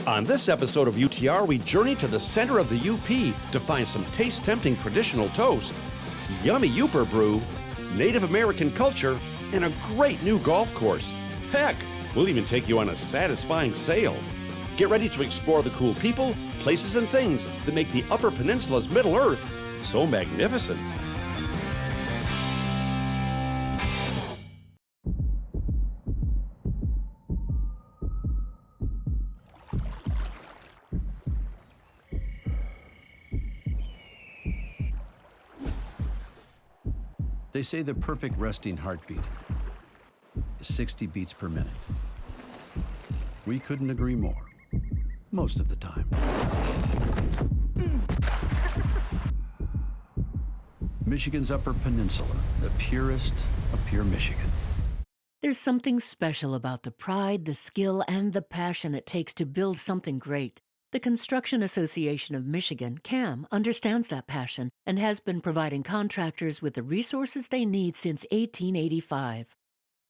On this episode of UTR, we journey to the center of the UP to find some taste-tempting traditional toast, yummy Yooper brew, Native American culture, and a great new golf course. Heck, we'll even take you on a satisfying sail. Get ready to explore the cool people, places, and things that make the Upper Peninsula's Middle Earth so magnificent. They say the perfect resting heartbeat is 60 beats per minute. We couldn't agree more, most of the time. Michigan's Upper Peninsula, the purest of pure Michigan. There's something special about the pride, the skill, and the passion it takes to build something great. The Construction Association of Michigan, CAM, understands that passion and has been providing contractors with the resources they need since 1885.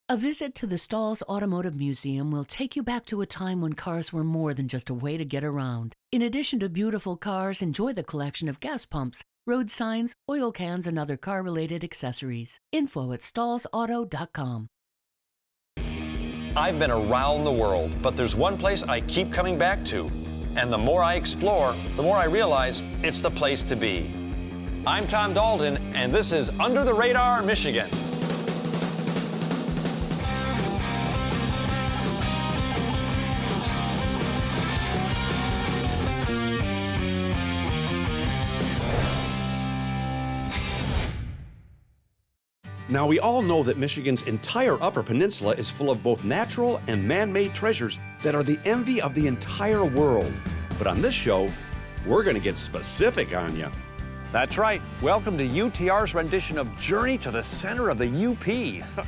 A visit to the Stalls Automotive Museum will take you back to a time when cars were more than just a way to get around. In addition to beautiful cars, enjoy the collection of gas pumps, road signs, oil cans, and other car-related accessories. Info at stallsauto.com. I've been around the world, but there's one place I keep coming back to. And the more I explore, the more I realize it's the place to be. I'm Tom Dalton, and this is Under the Radar, Michigan. Now, we all know that Michigan's entire Upper Peninsula is full of both natural and man-made treasures that are the envy of the entire world. But on this show, we're going to get specific on you. That's right. Welcome to UTR's rendition of Journey to the Center of the UP,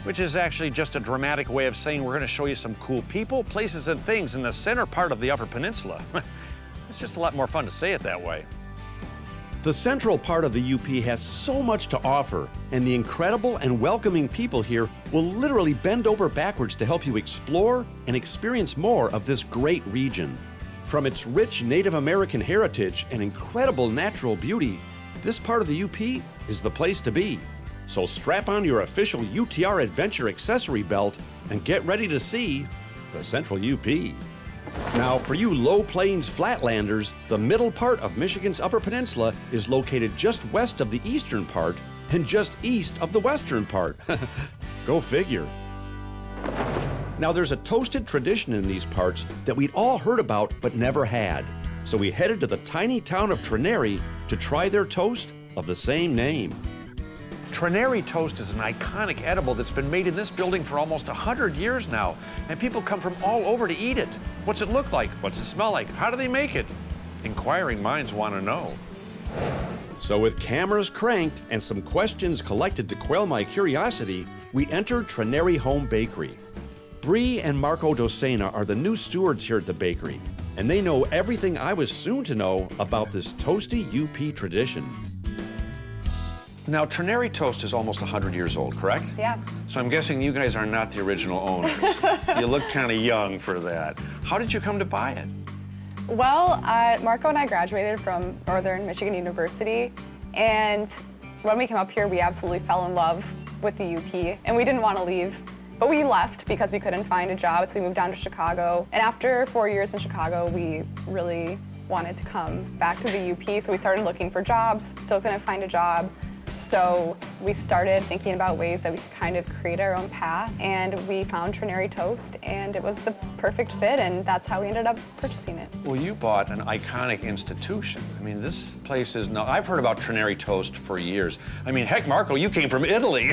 which is actually just a dramatic way of saying we're going to show you some cool people, places, and things in the center part of the Upper Peninsula. It's just a lot more fun to say it that way. The central part of the UP has so much to offer, and the incredible and welcoming people here will literally bend over backwards to help you explore and experience more of this great region. From its rich Native American heritage and incredible natural beauty, this part of the UP is the place to be. So strap on your official UTR Adventure accessory belt and get ready to see the Central UP. Now, for you Low Plains Flatlanders, the middle part of Michigan's Upper Peninsula is located just west of the eastern part and just east of the western part. Go figure. Now, there's a toasted tradition in these parts that we'd all heard about but never had. So we headed to the tiny town of Trinary to try their toast of the same name. Trinary toast is an iconic edible that's been made in this building for almost 100 years now, and people come from all over to eat it. What's it look like? What's it smell like? How do they make it? Inquiring minds want to know. So with cameras cranked and some questions collected to quell my curiosity, we entered Trinary Home Bakery. Bree and Marco Docena are the new stewards here at the bakery, and they know everything I was soon to know about this toasty UP tradition. Now, Trinary toast is almost 100 years old, correct? Yeah. So I'm guessing you guys are not the original owners. You look kind of young for that. How did you come to buy it? Well, Marco and I graduated from Northern Michigan University, and when we came up here, we absolutely fell in love with the UP, and we didn't want to leave. But we left because we couldn't find a job, so we moved down to Chicago. And after 4 years in Chicago, we really wanted to come back to the UP, so we started looking for jobs, still couldn't find a job. So we started thinking about ways that we could kind of create our own path, and we found Trinary Toast, and it was the perfect fit, and that's how we ended up purchasing it. Well, you bought an iconic institution. I mean, this place is no, I've heard about Trinary Toast for years. I mean, heck, Marco, you came from Italy.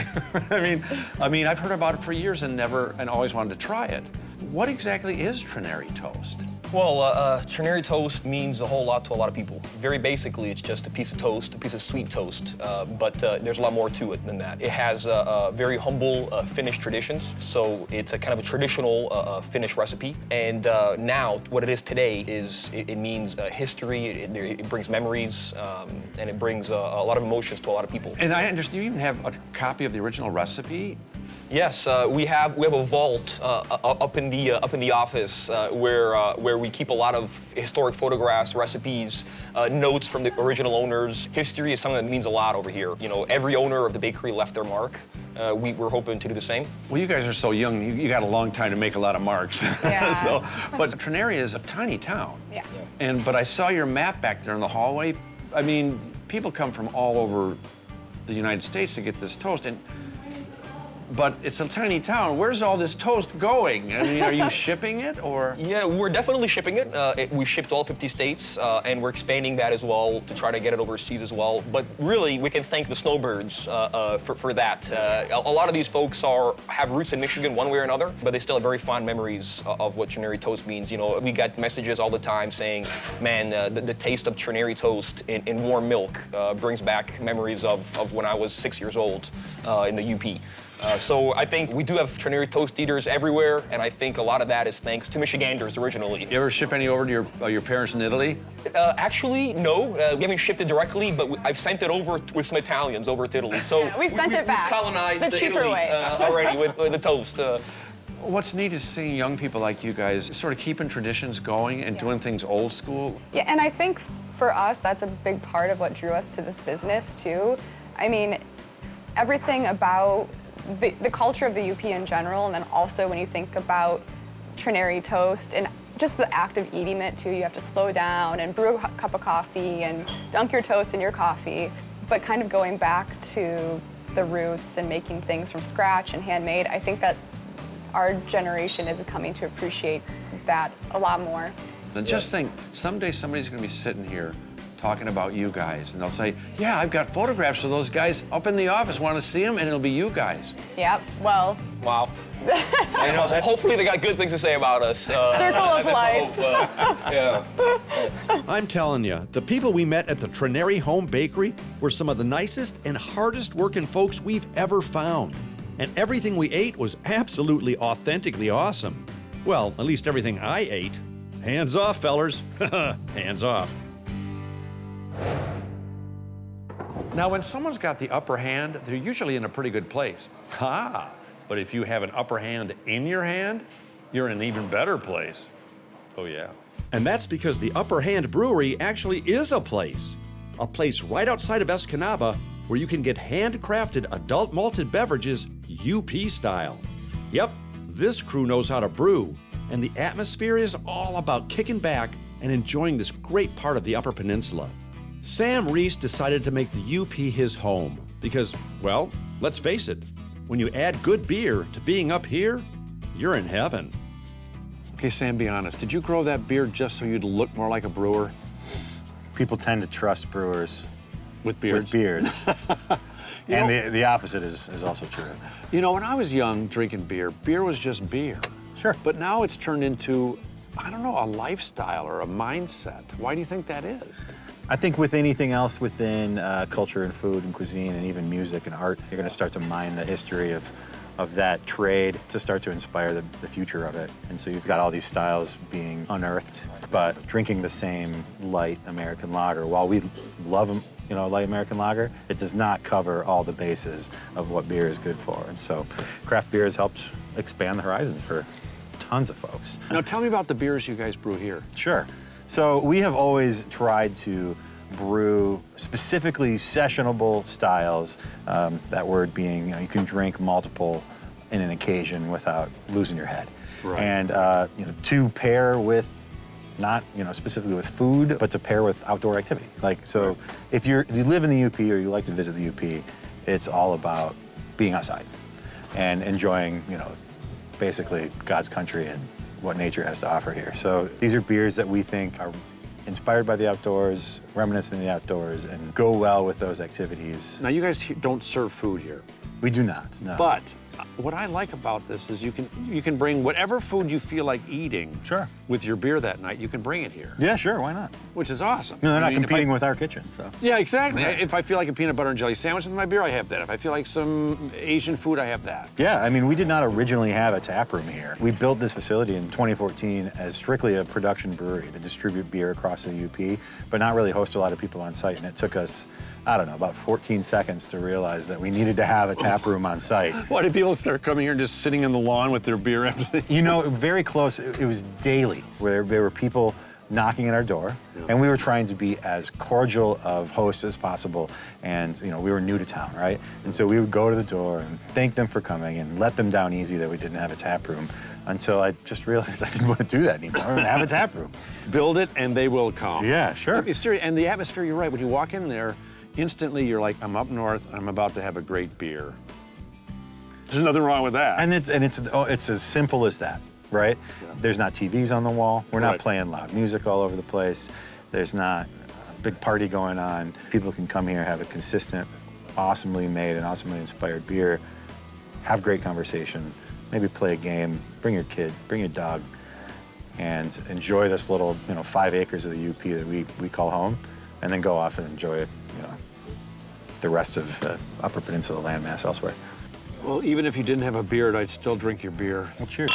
I mean, I've heard about it for years and always wanted to try it. What exactly is Trinary Toast? Well, Trinary toast means a whole lot to a lot of people. Very basically, it's just a piece of toast, a piece of sweet toast, but there's a lot more to it than that. It has very humble Finnish traditions, so it's a kind of a traditional Finnish recipe. And now, what it is today is it means history, it brings memories, and it brings a lot of emotions to a lot of people. And I understand you even have a copy of the original recipe Yes, we have a vault up in the office where we keep a lot of historic photographs, recipes, notes from the original owners. History is something that means a lot over here. You know, every owner of the bakery left their mark. We're hoping to do the same. Well, you guys are so young. You got a long time to make a lot of marks. Yeah. But Trinary is a tiny town. Yeah. But I saw your map back there in the hallway. I mean, people come from all over the United States to get this toast, but it's a tiny town. Where's all this toast going? I mean, are you shipping it, or? Yeah, we're definitely shipping it. We shipped all 50 states, and we're expanding that as well to try to get it overseas as well. But really, we can thank the snowbirds for that. A lot of these folks have roots in Michigan one way or another, but they still have very fond memories of what Trinary toast means. You know, we got messages all the time saying, man, the taste of Trinary toast in warm milk brings back memories of when I was 6 years old in the UP. So I think we do have Trinary toast eaters everywhere, and I think a lot of that is thanks to Michiganders originally. You ever ship any over to your parents in Italy? Actually, no. We haven't shipped it directly, but I've sent it over with some Italians over to Italy. So Yeah, we've sent it back. We've colonized The cheaper Italy way. already with the toast. What's neat is seeing young people like you guys sort of keeping traditions going and doing things old school. Yeah, and I think for us, that's a big part of what drew us to this business, too. I mean, everything about the culture of the UP in general, and then also when you think about Trinary toast and just the act of eating it, too. You have to slow down and brew a cup of coffee and dunk your toast in your coffee. But kind of going back to the roots and making things from scratch and handmade, I think that our generation is coming to appreciate that a lot more. And just think, someday somebody's going to be sitting here talking about you guys, and they'll say, yeah, I've got photographs of those guys up in the office, want to see them, and it'll be you guys. Yep, well. Wow. I know, hopefully they got good things to say about us. Circle of life. Yeah. I'm telling you, the people we met at the Trinary Home Bakery were some of the nicest and hardest working folks we've ever found. And everything we ate was absolutely authentically awesome. Well, at least everything I ate. Hands off, fellers. Hands off. Now, when someone's got the upper hand, they're usually in a pretty good place. But if you have an upper hand in your hand, you're in an even better place. Oh, yeah. And that's because the Upper Hand Brewery actually is a place right outside of Escanaba where you can get handcrafted adult malted beverages UP style. Yep, this crew knows how to brew, and the atmosphere is all about kicking back and enjoying this great part of the Upper Peninsula. Sam Reese decided to make the UP his home because, well, let's face it, when you add good beer to being up here, you're in heaven. Okay, Sam, be honest. Did you grow that beard just so you'd look more like a brewer? People tend to trust brewers With beards? with beards. And the opposite is also true. You know, when I was young drinking beer, beer was just beer. Sure. But now it's turned into, I don't know, a lifestyle or a mindset. Why do you think that is? I think with anything else within culture and food and cuisine and even music and art, you're going to start to mine the history of that trade to start to inspire the future of it. And so you've got all these styles being unearthed, but drinking the same light American lager. While we love, light American lager, it does not cover all the bases of what beer is good for. And so craft beer has helped expand the horizons for tons of folks. Now tell me about the beers you guys brew here. Sure. So we have always tried to brew specifically sessionable styles. That word being, you can drink multiple in an occasion without losing your head. Right. And to pair with, not specifically with food, but to pair with outdoor activity. Like, so if you live in the UP or you like to visit the UP, it's all about being outside and enjoying, basically God's country and what nature has to offer here. So these are beers that we think are inspired by the outdoors, reminiscent of the outdoors, and go well with those activities. Now you guys don't serve food here. We do not, no. But what I like about this is you can bring whatever food you feel like eating. Sure. With your beer that night, you can bring it here. Yeah, sure, why not? Which is awesome. No, they're not competing with our kitchen, so. Yeah, exactly. Yeah. If I feel like a peanut butter and jelly sandwich with my beer, I have that. If I feel like some Asian food, I have that. Yeah, I mean, we did not originally have a tap room here. We built this facility in 2014 as strictly a production brewery to distribute beer across the UP, but not really host a lot of people on site. And it took us I don't know, about 14 seconds to realize that we needed to have a tap room on site. Why did people start coming here and just sitting in the lawn with their beer empty? You know, very close. It was daily where there were people knocking at our door, and we were trying to be as cordial of hosts as possible. And you know, we were new to town, right? And so we would go to the door and thank them for coming and let them down easy that we didn't have a tap room, until I just realized I didn't want to do that anymore and have a tap room. Build it and they will come. Yeah, sure. Be serious. And the atmosphere, you're right, when you walk in there, instantly you're like, I'm up north, I'm about to have a great beer. There's nothing wrong with that. And it's as simple as that, right? Yeah. There's not TVs on the wall. We're not playing loud music all over the place. There's not a big party going on. People can come here, have a consistent, awesomely made and awesomely inspired beer, have great conversation, maybe play a game, bring your kid, bring your dog, and enjoy this little, 5 acres of the UP that we call home, and then go off and enjoy, the rest of Upper Peninsula landmass elsewhere. Well, even if you didn't have a beard, I'd still drink your beer. Well, cheers.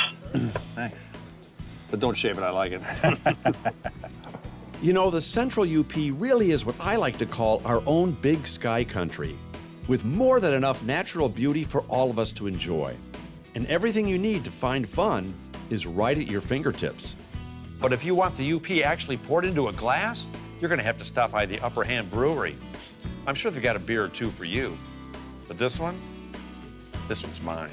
Thanks. But don't shave it, I like it. You know, the Central UP really is what I like to call our own big sky country, with more than enough natural beauty for all of us to enjoy. And everything you need to find fun is right at your fingertips. But if you want the UP actually poured into a glass, you're gonna have to stop by the Upper Hand Brewery. I'm sure they've got a beer or two for you. But this one's mine.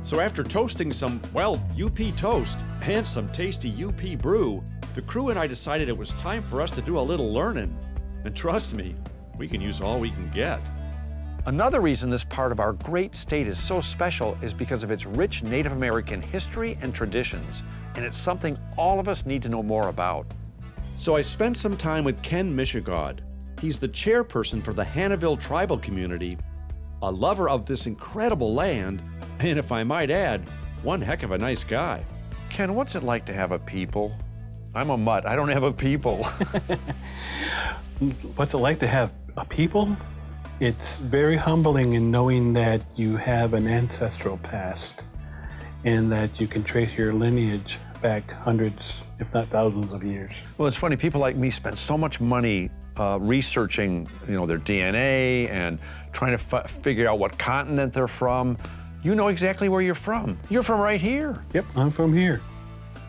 So after toasting some, UP toast and some tasty UP brew, the crew and I decided it was time for us to do a little learning. And trust me, we can use all we can get. Another reason this part of our great state is so special is because of its rich Native American history and traditions, and it's something all of us need to know more about. So I spent some time with Ken Michigaud. He's the chairperson for the Hannahville tribal community, a lover of this incredible land, and if I might add, one heck of a nice guy. Ken, what's it like to have a people? I'm a mutt, I don't have a people. What's it like to have a people? It's very humbling in knowing that you have an ancestral past and that you can trace your lineage back hundreds, if not thousands of years. Well, it's funny, people like me spend so much money researching, their DNA and trying to figure out what continent they're from. You know exactly where you're from. You're from right here. Yep, I'm from here.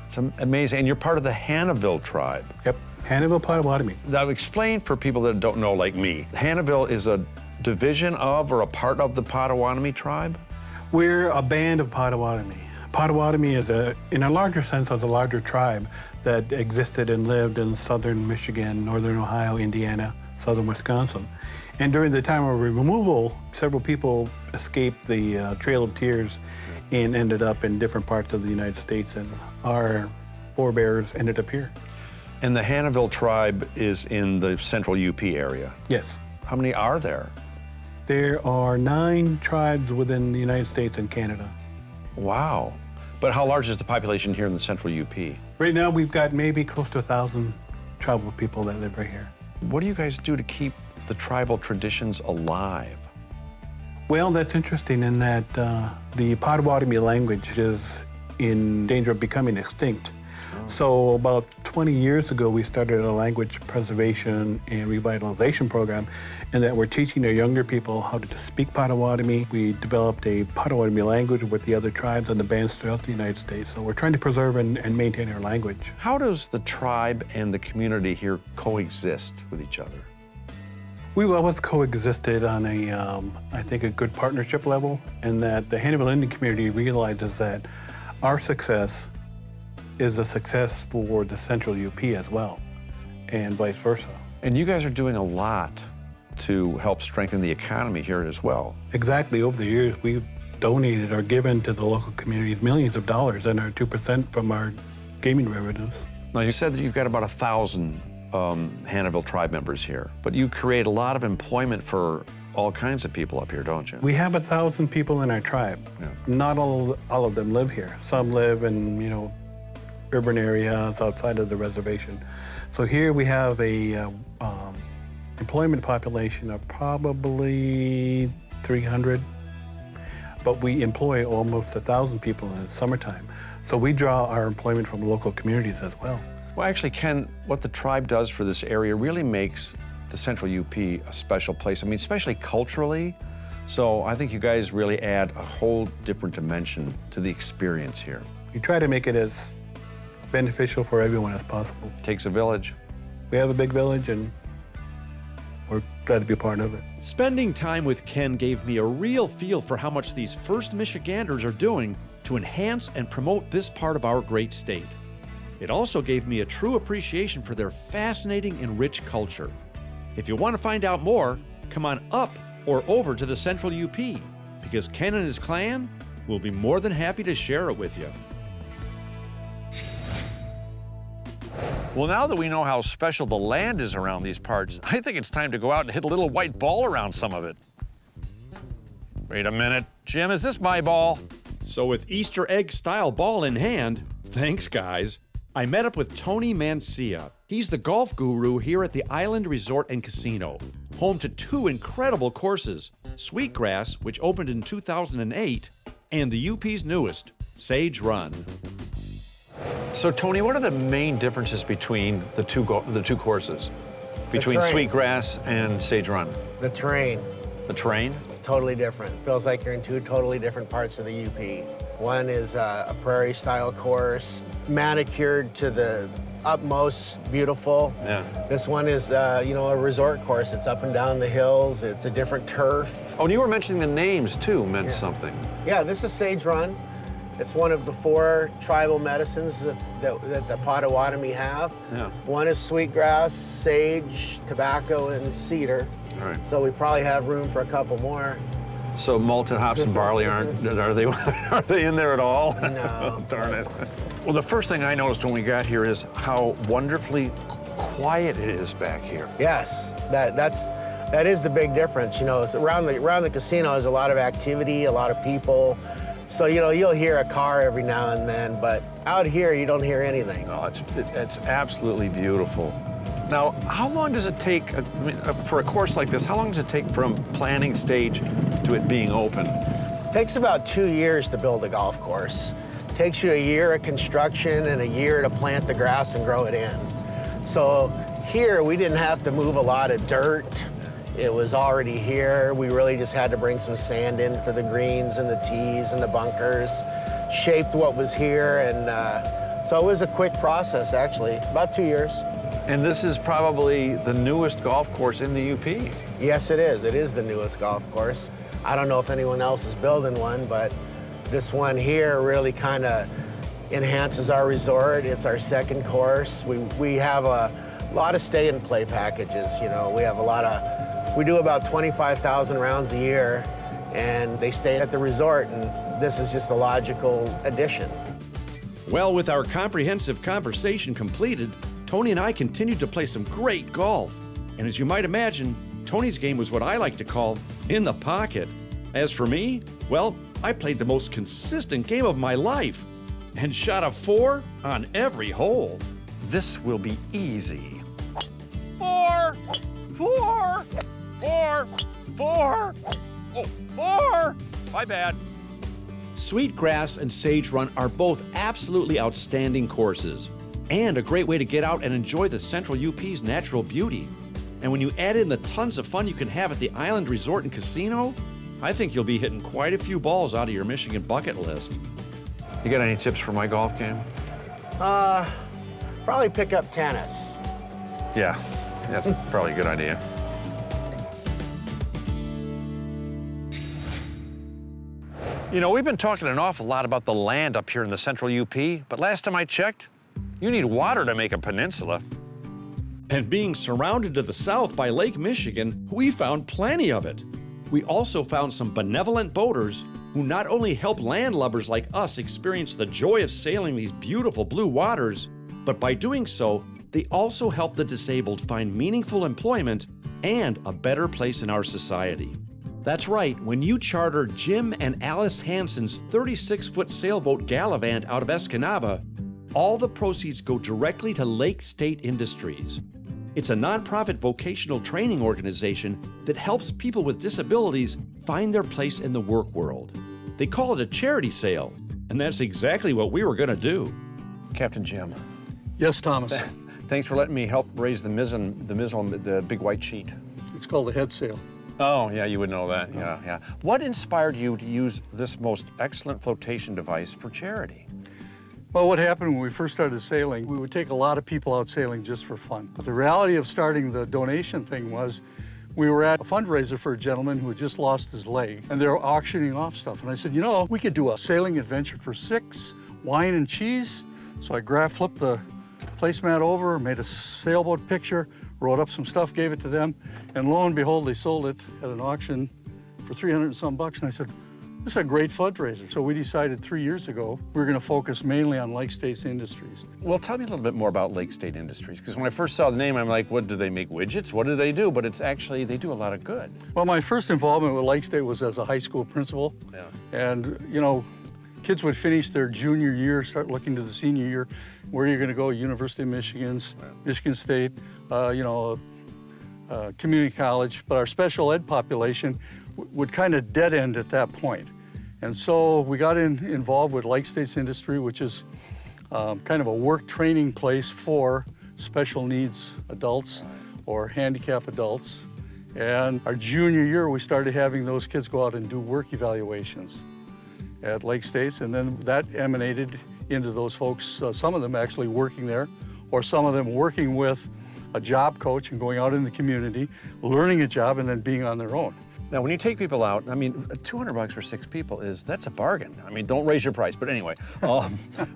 It's amazing, and you're part of the Hannahville tribe. Yep, Hannahville Potawatomi. Now explain for people that don't know like me. Hannahville is a division of or a part of the Potawatomi tribe? We're a band of Potawatomi. Potawatomi is in a larger sense, a larger tribe that existed and lived in southern Michigan, northern Ohio, Indiana, southern Wisconsin. And during the time of removal, several people escaped the Trail of Tears and ended up in different parts of the United States, and our forebears ended up here. And the Hannahville tribe is in the central UP area? Yes. How many are there? There are 9 tribes within the United States and Canada. Wow. But how large is the population here in the central UP? Right now, we've got maybe close to 1,000 tribal people that live right here. What do you guys do to keep the tribal traditions alive? Well, that's interesting in that the Potawatomi language is in danger of becoming extinct. So about 20 years ago, we started a language preservation and revitalization program, and that we're teaching our younger people how to speak Potawatomi. We developed a Potawatomi language with the other tribes and the bands throughout the United States. So we're trying to preserve and maintain our language. How does the tribe and the community here coexist with each other? We've always coexisted on I think, a good partnership level, and that the Hannahville Indian community realizes that our success is a success for the central UP as well, and vice versa. And you guys are doing a lot to help strengthen the economy here as well. Exactly. Over the years, we've donated or given to the local communities millions of dollars and our 2% from our gaming revenues. Now, you said that you've got about 1,000 Hannahville tribe members here, but you create a lot of employment for all kinds of people up here, don't you? We have 1,000 people in our tribe. Yeah. Not all of them live here. Some live in, urban areas outside of the reservation. So here we have a employment population of probably 300, but we employ almost 1,000 people in the summertime. So we draw our employment from local communities as well. Well, actually, Ken, what the tribe does for this area really makes the Central UP a special place. I mean, especially culturally. So I think you guys really add a whole different dimension to the experience here. We try to make it as beneficial for everyone as possible. Takes a village. We have a big village, and we're glad to be a part of it. Spending time with Ken gave me a real feel for how much these first Michiganders are doing to enhance and promote this part of our great state. It also gave me a true appreciation for their fascinating and rich culture. If you want to find out more, come on up or over to the Central UP, because Ken and his clan will be more than happy to share it with you. Well, now that we know how special the land is around these parts, I think it's time to go out and hit a little white ball around some of it. Wait a minute. Jim, is this my ball? So with Easter egg-style ball in hand, thanks guys, I met up with Tony Mancia. He's the golf guru here at the Island Resort and Casino, home to two incredible courses, Sweetgrass, which opened in 2008, and the UP's newest, Sage Run. So, Tony, what are the main differences between the two courses? Between terrain. Sweetgrass and Sage Run? The terrain. The terrain? It's totally different. Feels like you're in two totally different parts of the UP. One is a prairie-style course, manicured to the utmost beautiful. Yeah. This one is, a resort course. It's up and down the hills. It's a different turf. Oh, and you were mentioning the names, too, meant something. Yeah, this is Sage Run. It's one of the 4 tribal medicines that the Potawatomi have. Yeah. One is sweetgrass, sage, tobacco, and cedar. All right. So we probably have room for a couple more. So malted hops and barley are they in there at all? No. Darn it. Well, the first thing I noticed when we got here is how wonderfully quiet it is back here. Yes, that is the big difference. You know, it's around the casino, there's a lot of activity, a lot of people. So, you'll hear a car every now and then, but out here, you don't hear anything. No, it's absolutely beautiful. Now, how long does it take, for a course like this, how long does it take from planning stage to it being open? It takes about 2 years to build a golf course. It takes you a year of construction and a year to plant the grass and grow it in. So here, we didn't have to move a lot of dirt. It was already here. We really just had to bring some sand in for the greens and the tees and the bunkers, shaped what was here, and so it was a quick process, actually, about 2 years. And this is probably the newest golf course in the UP. Yes, it is. It is the newest golf course. I don't know if anyone else is building one, but this one here really kind of enhances our resort. It's our second course. We have a lot of stay and play packages. We do about 25,000 rounds a year, and they stay at the resort, and this is just a logical addition. Well, with our comprehensive conversation completed, Tony and I continued to play some great golf. And as you might imagine, Tony's game was what I like to call in the pocket. As for me, well, I played the most consistent game of my life and shot a 4 on every hole. This will be easy. 4, 4, 4, 4. Oh, 4. My bad. Sweetgrass and Sage Run are both absolutely outstanding courses and a great way to get out and enjoy the Central UP's natural beauty. And when you add in the tons of fun you can have at the Island Resort and Casino, I think you'll be hitting quite a few balls out of your Michigan bucket list. You got any tips for my golf game? Probably pick up tennis. Yeah, that's probably a good idea. You know, we've been talking an awful lot about the land up here in the Central UP, but last time I checked, you need water to make a peninsula. And being surrounded to the south by Lake Michigan, we found plenty of it. We also found some benevolent boaters who not only help landlubbers like us experience the joy of sailing these beautiful blue waters, but by doing so, they also help the disabled find meaningful employment and a better place in our society. That's right, when you charter Jim and Alice Hansen's 36-foot sailboat Gallivant out of Escanaba, all the proceeds go directly to Lake State Industries. It's a nonprofit vocational training organization that helps people with disabilities find their place in the work world. They call it a charity sale, and that's exactly what we were going to do. Captain Jim, Yes, Thomas. Thanks for letting me help raise the mizzen, the big white sheet. It's called the head sail. Oh, yeah, you would know that. Yeah. What inspired you to use this most excellent flotation device for charity? Well, what happened when we first started sailing, we would take a lot of people out sailing just for fun. But the reality of starting the donation thing was we were at a fundraiser for a gentleman who had just lost his leg, and they were auctioning off stuff. And I said, you know, we could do a sailing adventure for 6, wine and cheese. So I flipped the placemat over, made a sailboat picture, wrote up some stuff, gave it to them, and lo and behold, they sold it at an auction for $300 and some bucks. And I said, this is a great fundraiser. So we decided 3 years ago we were going to focus mainly on Lake States Industries. Well, tell me a little bit more about Lake State Industries, because when I first saw the name, I'm like, what do they make widgets? What do they do? But it's actually, they do a lot of good. Well, my first involvement with Lake State was as a high school principal. Yeah. And, you know, kids would finish their junior year, start looking to the senior year, where you're going to go, University of Michigan, Michigan State, community college. But our special ed population would kind of dead end at that point. And so we got involved with Lake States Industry, which is kind of a work training place for special needs adults or handicapped adults. And our junior year, we started having those kids go out and do work evaluations at Lake States, and then that emanated into those folks, some of them actually working there, or some of them working with a job coach and going out in the community, learning a job, and then being on their own. Now, when you take people out, I mean, $200 for 6 people that's a bargain. I mean, don't raise your price, but anyway,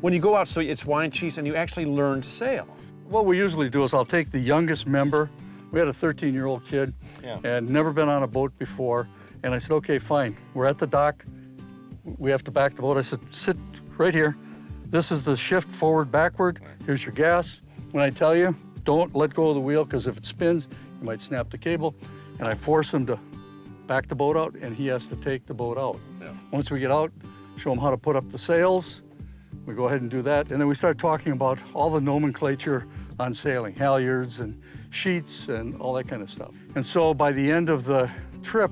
when you go out, so it's wine, cheese, and you actually learn to sail. What we usually do is I'll take the youngest member. We had a 13-year-old kid and never been on a boat before, and I said, okay, fine, we're at the dock. We have to back the boat. I said, sit right here. This is the shift forward, backward. Here's your gas. When I tell you, don't let go of the wheel, because if it spins, you might snap the cable. And I force him to back the boat out, and he has to take the boat out. Yeah. Once we get out, show him how to put up the sails. We go ahead and do that. And then we start talking about all the nomenclature on sailing, halyards and sheets and all that kind of stuff. And so by the end of the trip,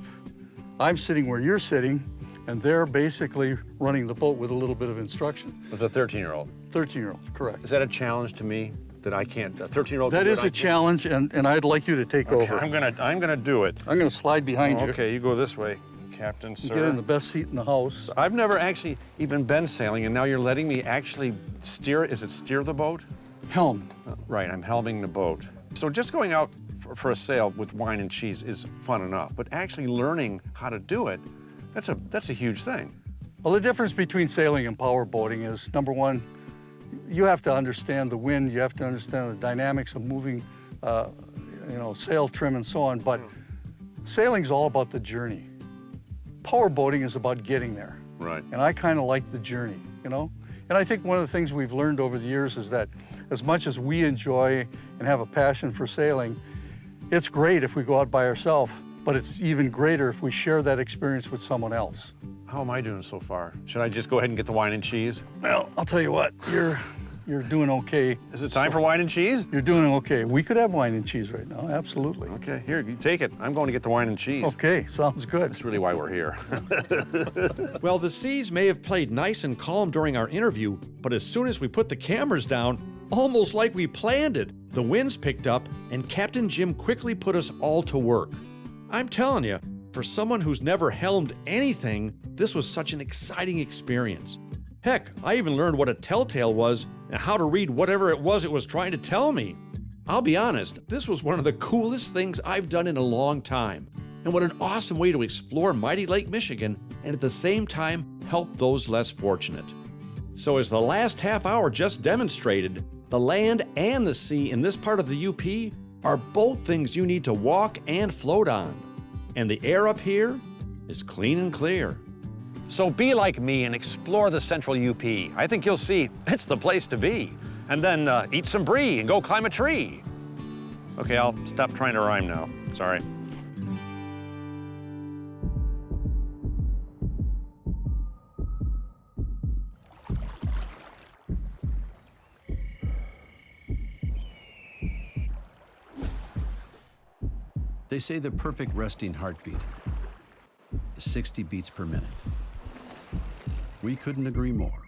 I'm sitting where you're sitting, and they're basically running the boat with a little bit of instruction. It's a 13-year-old. 13-year-old, correct. Is that a challenge to me that I can't? A 13-year-old. That is a challenge, and I'd like you to take over. I'm gonna do it. I'm gonna slide behind you. Okay, you go this way, Captain, sir. Get in the best seat in the house. So I've never actually even been sailing, and now you're letting me actually steer. Is it steer the boat? Helm. Right, I'm helming the boat. So just going out for a sail with wine and cheese is fun enough, but actually learning how to do it, that's a huge thing. Well, the difference between sailing and power boating is, number one, you have to understand the wind, you have to understand the dynamics of moving, sail trim and so on, but sailing's all about the journey. Power boating is about getting there. Right. And I kind of like the journey, you know? And I think one of the things we've learned over the years is that as much as we enjoy and have a passion for sailing, it's great if we go out by ourselves, but it's even greater if we share that experience with someone else. How am I doing so far? Should I just go ahead and get the wine and cheese? Well, I'll tell you what, you're doing okay. Is it time for wine and cheese? You're doing okay. We could have wine and cheese right now, absolutely. Okay, here, you take it. I'm going to get the wine and cheese. Okay, sounds good. That's really why we're here. Well, the seas may have played nice and calm during our interview, but as soon as we put the cameras down, almost like we planned it, the winds picked up and Captain Jim quickly put us all to work. I'm telling you, for someone who's never helmed anything, this was such an exciting experience. Heck, I even learned what a telltale was and how to read whatever it was trying to tell me. I'll be honest, this was one of the coolest things I've done in a long time. And what an awesome way to explore mighty Lake Michigan and at the same time help those less fortunate. So as the last half hour just demonstrated, the land and the sea in this part of the UP are both things you need to walk and float on. And the air up here is clean and clear. So be like me and explore the central UP. I think you'll see it's the place to be. And then eat some brie and go climb a tree. Okay, I'll stop trying to rhyme now. Sorry. They say the perfect resting heartbeat is 60 beats per minute. We couldn't agree more,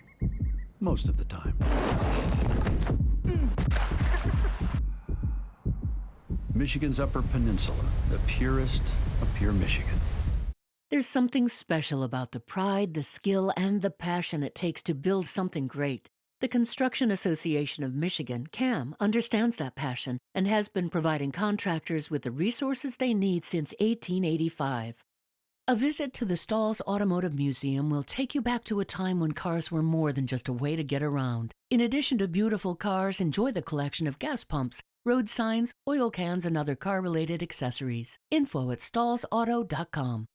most of the time. Michigan's Upper Peninsula, the purest of pure Michigan. There's something special about the pride, the skill, and the passion it takes to build something great. The Construction Association of Michigan, CAM, understands that passion and has been providing contractors with the resources they need since 1885. A visit to the Stalls Automotive Museum will take you back to a time when cars were more than just a way to get around. In addition to beautiful cars, enjoy the collection of gas pumps, road signs, oil cans, and other car-related accessories. Info at stallsauto.com.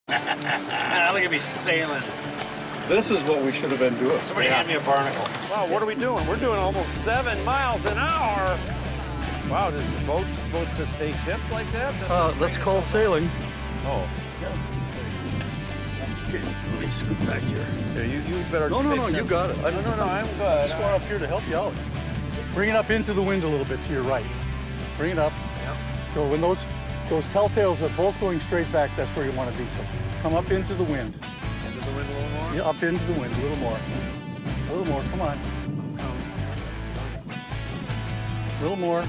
Look at me sailing. This is what we should have been doing. Somebody hand me a barnacle. Wow, what are we doing? We're doing almost 7 miles an hour. Wow, is the boat supposed to stay tipped like that? Let's call sailing. Oh. Okay, let me scoot back here. Here, you better. No, you got it. No, I'm good. I just going up here to help you out. Bring it up into the wind a little bit to your right. Bring it up. Yeah. So when those telltales are both going straight back, that's where you want to be. So come up into the wind. Into the wind a little more? Yeah, up into the wind, a little more. A little more, come on. A little more.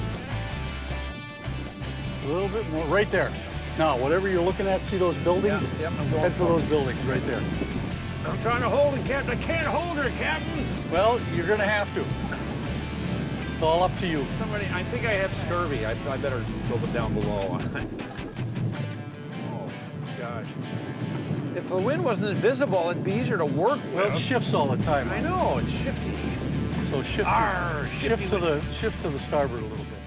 A little bit more, right there. Now, whatever you're looking at, see those buildings? Yep, I'm going Head for those buildings right there. I'm trying to hold it, Captain. I can't hold her, Captain. Well, you're gonna have to. It's all up to you. Somebody, I think I have scurvy. I better go down below. Oh, gosh. If the wind wasn't invisible, it'd be easier to work with. Well, it shifts all the time. I know, it's shifty. So shift to the starboard a little bit.